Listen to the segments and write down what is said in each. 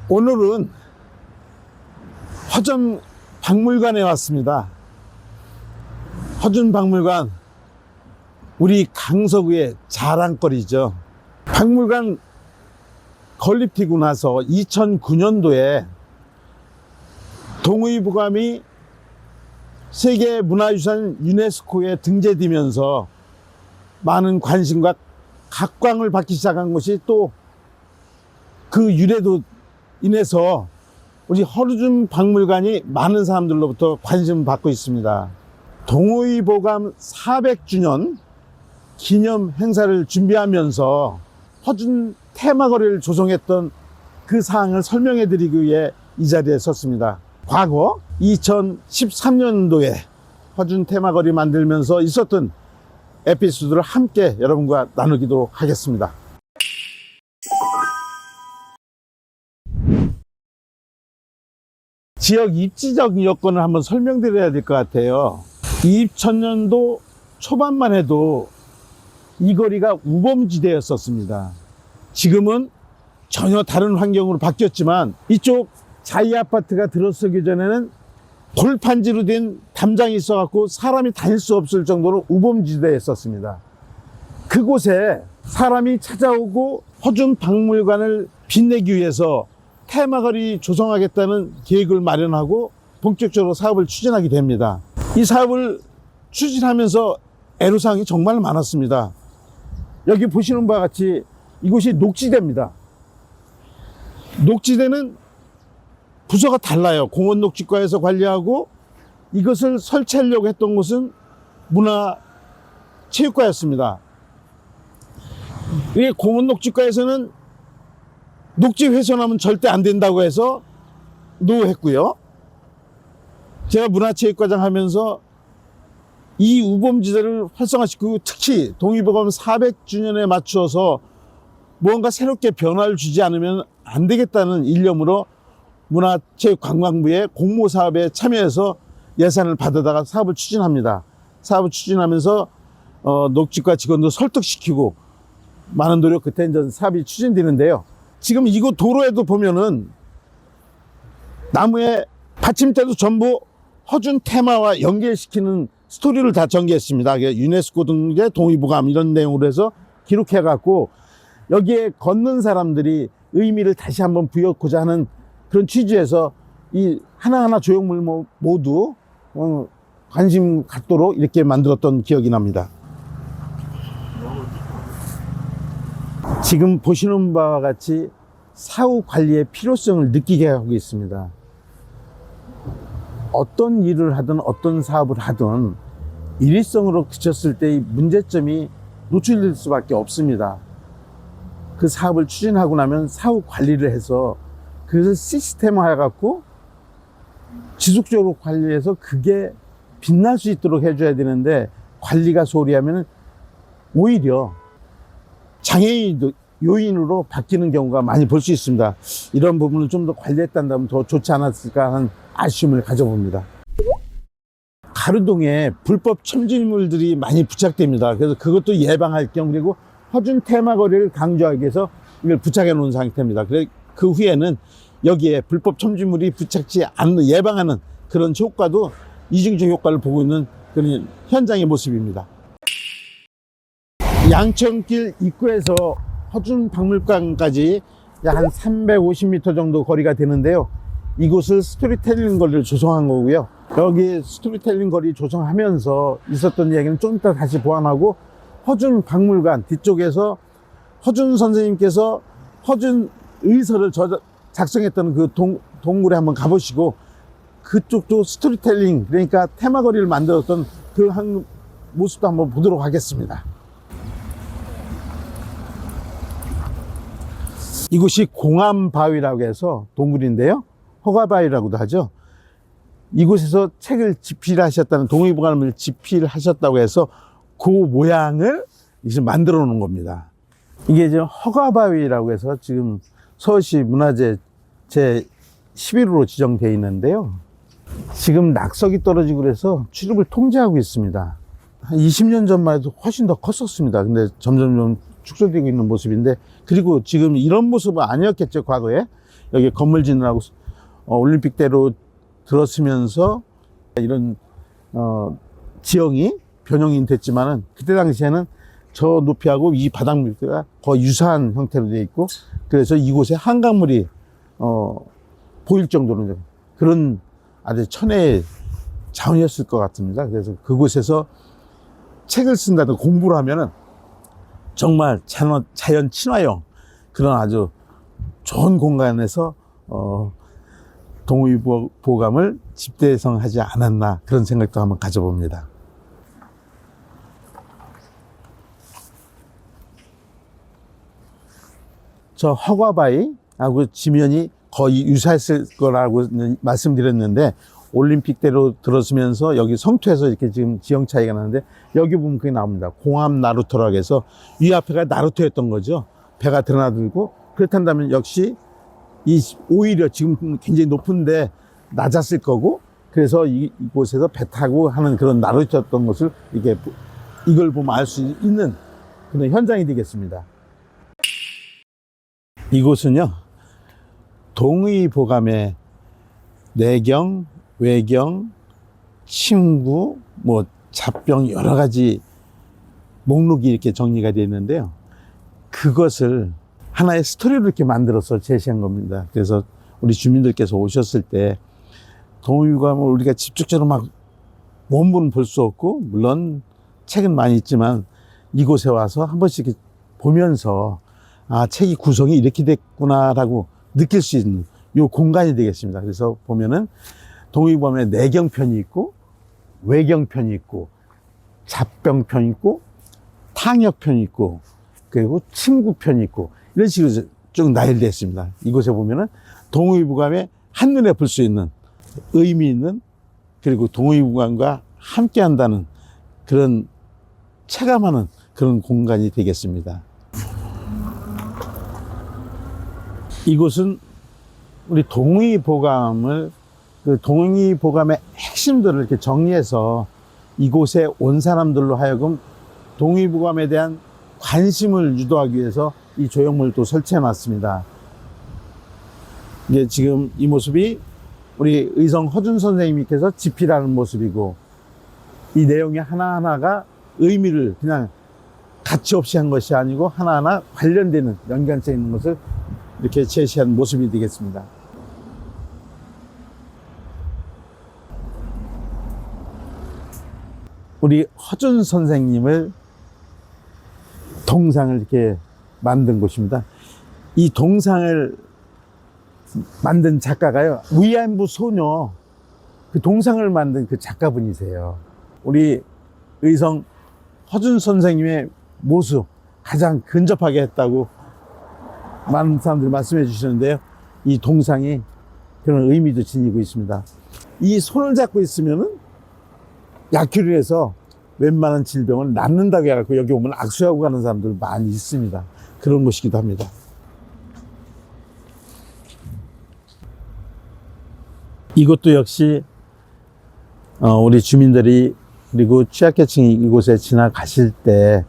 오늘은 허전 박물관에 왔습니다. 허준 박물관, 우리 강서구의 자랑거리죠. 박물관 건립되고 나서 2009년도에 동의보감이 세계문화유산 유네스코에 등재되면서 많은 관심과 각광을 받기 시작한 것이 또 그 유래도 인해서 우리 허준 박물관이 많은 사람들로부터 관심을 받고 있습니다. 동의보감 400주년 기념 행사를 준비하면서 허준 테마거리를 조성했던 그 사항을 설명해 드리기 위해 이 자리에 섰습니다. 과거 2013년도에 허준 테마거리 만들면서 있었던 에피소드를 함께 여러분과 나누기도 하겠습니다. 지역 입지적 여건을 한번 설명드려야 될 것 같아요. 2000년도 초반만 해도 이 거리가 우범지대였었습니다. 지금은 전혀 다른 환경으로 바뀌었지만 이쪽 자이 아파트가 들어서기 전에는 돌판지로 된 담장이 있어갖고 사람이 다닐 수 없을 정도로 우범지대였었습니다. 그곳에 사람이 찾아오고 허준 박물관을 빛내기 위해서 테마거리 조성하겠다는 계획을 마련하고 본격적으로 사업을 추진하게 됩니다. 이 사업을 추진하면서 애로사항이 정말 많았습니다. 여기 보시는 바와 같이 이곳이 녹지대입니다. 녹지대는 부서가 달라요. 공원녹지과에서 관리하고 이것을 설치하려고 했던 곳은 문화체육과였습니다. 이 공원녹지과에서는 녹지 훼손하면 절대 안 된다고 해서 노했고요. 제가 문화체육과장 하면서 이 우범지대를 활성화시키고 특히 동의보감 400주년에 맞추어서 무언가 새롭게 변화를 주지 않으면 안 되겠다는 일념으로 문화체육관광부의 공모사업에 참여해서 예산을 받아다가 사업을 추진합니다. 사업을 추진하면서 녹지과 직원도 설득시키고 많은 노력 끝에 이제 사업이 추진되는데요. 지금 이곳 도로에도 보면은 나무에 받침대도 전부 허준 테마와 연결시키는 스토리를 다 전개했습니다. 유네스코 등의 동의보감 이런 내용으로 해서 기록해 갖고 여기에 걷는 사람들이 의미를 다시 한번 부여하고자 하는 그런 취지에서 이 하나하나 조형물 모두 관심 갖도록 이렇게 만들었던 기억이 납니다. 지금 보시는 바와 같이 사후 관리의 필요성을 느끼게 하고 있습니다. 어떤 일을 하든 어떤 사업을 하든 일회성으로 그쳤을 때의 문제점이 노출될 수밖에 없습니다. 그 사업을 추진하고 나면 사후 관리를 해서 그것을 시스템화해 갖고 지속적으로 관리해서 그게 빛날 수 있도록 해줘야 되는데 관리가 소홀히 하면 오히려 장애인 요인으로 바뀌는 경우가 많이 볼 수 있습니다. 이런 부분을 좀 더 관리했다면 더 좋지 않았을까 하는 아쉬움을 가져봅니다. 가루동에 불법 첨지물들이 많이 부착됩니다. 그래서 그것도 예방할 겸 그리고 허준 테마거리를 강조하기 위해서 이걸 부착해 놓은 상태입니다. 그 후에는 여기에 불법 첨지물이 부착지 않는 예방하는 그런 효과도 이중적 효과를 보고 있는 그런 현장의 모습입니다. 양천길 입구에서 허준 박물관까지 약 한 350m 정도 거리가 되는데요. 이곳을 스토리텔링 거리를 조성한 거고요. 여기 스토리텔링 거리 조성하면서 있었던 이야기는 좀 이따 다시 보완하고 허준 박물관 뒤쪽에서 허준 선생님께서 허준 의서를 작성했던 그 동굴에 한번 가보시고 그쪽도 스토리텔링 그러니까 테마거리를 만들었던 그 한 모습도 한번 보도록 하겠습니다. 이곳이 공암바위라고 해서 동굴인데요. 허가바위라고도 하죠. 이곳에서 책을 집필하셨다는 동의보감을 집필하셨다고 해서 그 모양을 이제 만들어 놓은 겁니다. 이게 이제 허가바위라고 해서 지금 서울시 문화재 제 11호로 지정되어 있는데요. 지금 낙석이 떨어지고 그래서 출입을 통제하고 있습니다. 한 20년 전만 해도 훨씬 더 컸었습니다. 근데 점점 축소되고 있는 모습인데, 그리고 지금 이런 모습은 아니었겠죠, 과거에. 여기 건물 짓느라고 올림픽대로 들었으면서 이런 지형이 변형이 됐지만은 그때 당시에는 저 높이하고 이 바닥 높이가 거의 유사한 형태로 되어 있고, 그래서 이곳에 한강물이 보일 정도로 그런 아주 천혜의 자원이었을 것 같습니다. 그래서 그곳에서 책을 쓴다든 공부를 하면은 정말 자연 친화형 그런 아주 좋은 공간에서 동의보감을 집대성하지 않았나, 그런 생각도 한번 가져봅니다. 저 허과바위하고 지면이 거의 유사했을 거라고 말씀드렸는데, 올림픽대로 들어서면서 여기 성토에서 이렇게 지금 지형 차이가 나는데, 여기 보면 그게 나옵니다. 공암 나루터라고 해서 위 앞에가 나루터였던 거죠. 배가 드러나들고, 그렇다면 역시 오히려 지금 굉장히 높은데 낮았을 거고, 그래서 이곳에서 배 타고 하는 그런 나루터였던 것을 이걸 보면 알 수 있는 그런 현장이 되겠습니다. 이곳은요, 동의보감의 내경, 외경, 침구, 잡병 여러 가지 목록이 이렇게 정리가 되어 있는데요. 그것을 하나의 스토리로 이렇게 만들어서 제시한 겁니다. 그래서 우리 주민들께서 오셨을 때 동의보감을 우리가 직접적으로 막 원본은 볼 수 없고, 물론 책은 많이 있지만 이곳에 와서 한 번씩 이렇게 보면서 책이 구성이 이렇게 됐구나라고 느낄 수 있는 요 공간이 되겠습니다. 그래서 보면은 동의보감의 내경편이 있고, 외경편이 있고, 잡병편이 있고, 탕역편이 있고, 그리고 침구편이 있고, 이런 식으로 쭉 나열되어 있습니다. 이곳에 보면은 동의보감의 한눈에 볼 수 있는 의미 있는, 그리고 동의보감과 함께 한다는 그런 체감하는 그런 공간이 되겠습니다. 이곳은 우리 동의보감의 핵심들을 이렇게 정리해서 이곳에 온 사람들로 하여금 동의보감에 대한 관심을 유도하기 위해서 이 조형물을 또 설치해 놨습니다. 이게 지금 이 모습이 우리 의성 허준 선생님께서 집필하는 모습이고, 이 내용이 하나하나가 의미를 그냥 가치 없이 한 것이 아니고 하나하나 관련되는 연관성 있는 것을 이렇게 제시한 모습이 되겠습니다. 우리 허준 선생님을 동상을 이렇게 만든 곳입니다. 이 동상을 만든 작가가요, 위안부 소녀 그 동상을 만든 그 작가분이세요. 우리 의성 허준 선생님의 모습 가장 근접하게 했다고 많은 사람들이 말씀해 주시는데요, 이 동상이 그런 의미도 지니고 있습니다. 이 손을 잡고 있으면은 약효를 해서 웬만한 질병을 낫는다고 해갖고 여기 오면 악수하고 가는 사람들 많이 있습니다. 그런 곳이기도 합니다. 이것도 역시 우리 주민들이, 그리고 취약계층이 이곳에 지나가실 때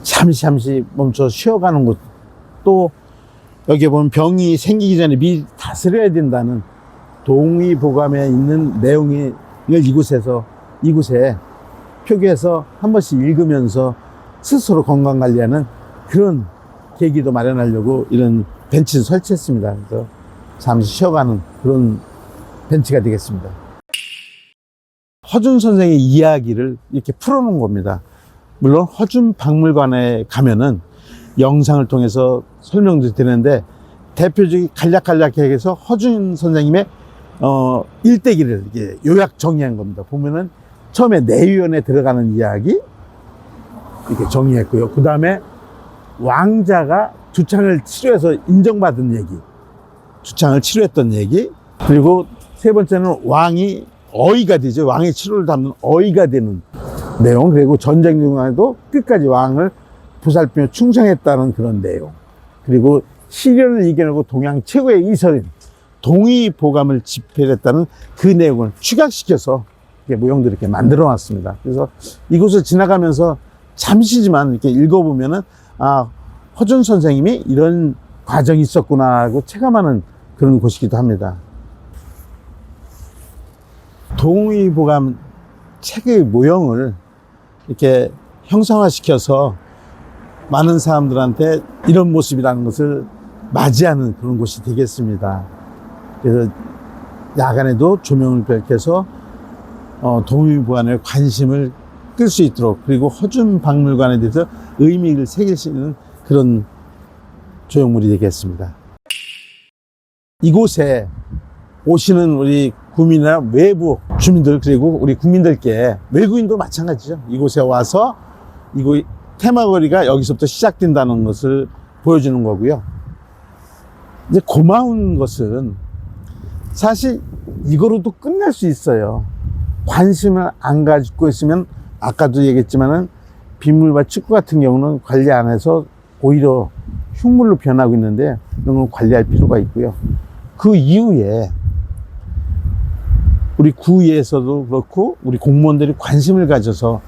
잠시 멈춰 쉬어가는 곳, 또 여기 보면 병이 생기기 전에 미리 다스려야 된다는 동의보감에 있는 내용을 이곳에 표기해서 한 번씩 읽으면서 스스로 건강관리하는 그런 계기도 마련하려고 이런 벤치를 설치했습니다. 그래서 잠시 쉬어가는 그런 벤치가 되겠습니다. 허준 선생의 이야기를 이렇게 풀어놓은 겁니다. 물론 허준 박물관에 가면은 영상을 통해서 설명도 되는데, 대표적인 간략하게 해서 허준 선생님의 일대기를 이렇게 요약 정리한 겁니다. 보면은 처음에 내위원에 들어가는 이야기 이렇게 정리했고요. 그 다음에 왕자가 주창을 치료해서 인정받은 얘기, 주창을 치료했던 얘기, 그리고 세 번째는 왕이 어이가 되죠. 왕의 치료를 담는 어이가 되는 내용, 그리고 전쟁 중에도 끝까지 왕을 보살피며 충성했다는 그런 내용, 그리고 시련을 이겨내고 동양 최고의 이설인 동의보감을 집필했다는 그 내용을 축약시켜서 모형들을 이렇게 만들어 놨습니다. 그래서 이곳을 지나가면서 잠시지만 이렇게 읽어보면은, 허준 선생님이 이런 과정이 있었구나 하고 체감하는 그런 곳이기도 합니다. 동의보감 책의 모형을 이렇게 형상화시켜서 많은 사람들한테 이런 모습이라는 것을 맞이하는 그런 곳이 되겠습니다. 그래서 야간에도 조명을 밝혀서 동의보감에 관심을 끌 수 있도록, 그리고 허준 박물관에 대해서 의미를 새길 수 있는 그런 조형물이 되겠습니다. 이곳에 오시는 우리 구민이나 외부 주민들, 그리고 우리 국민들께, 외국인도 마찬가지죠. 이곳에 와서 이곳 테마거리가 여기서부터 시작된다는 것을 보여주는 거고요. 이제 고마운 것은 사실 이거로도 끝날 수 있어요. 관심을 안 가지고 있으면, 아까도 얘기했지만은 빗물과 축구 같은 경우는 관리 안 해서 오히려 흉물로 변하고 있는데, 이런 건 관리할 필요가 있고요. 그 이후에 우리 구에서도 그렇고 우리 공무원들이 관심을 가져서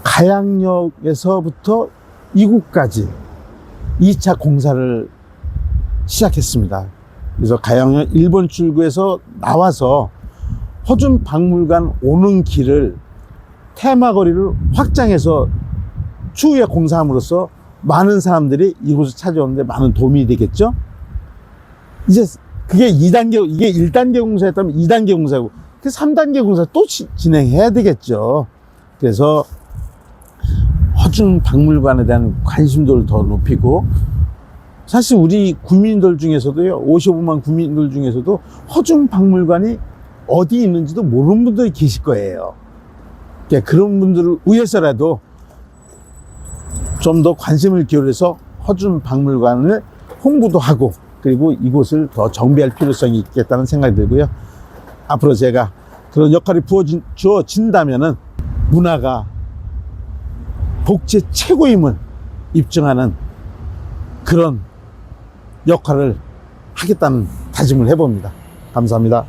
가양역에서부터 이곳까지 2차 공사를 시작했습니다. 그래서 가양역 1번 출구에서 나와서 허준 박물관 오는 길을, 테마거리를 확장해서 추후에 공사함으로써 많은 사람들이 이곳을 찾아오는데 많은 도움이 되겠죠. 이제 그게 2단계, 이게 1단계 공사였다면 2단계 공사고, 그 3단계 공사 또 진행해야 되겠죠. 그래서 허준 박물관에 대한 관심도를 더 높이고, 사실 우리 국민들 중에서도요, 55만 국민들 중에서도 허준 박물관이 어디 있는지도 모르는 분들이 계실 거예요. 그러니까 그런 분들을 위해서라도 좀 더 관심을 기울여서 허준 박물관을 홍보도 하고, 그리고 이곳을 더 정비할 필요성이 있겠다는 생각이 들고요. 앞으로 제가 그런 역할이 주어진다면은 문화가 복지의 최고임을 입증하는 그런 역할을 하겠다는 다짐을 해봅니다. 감사합니다.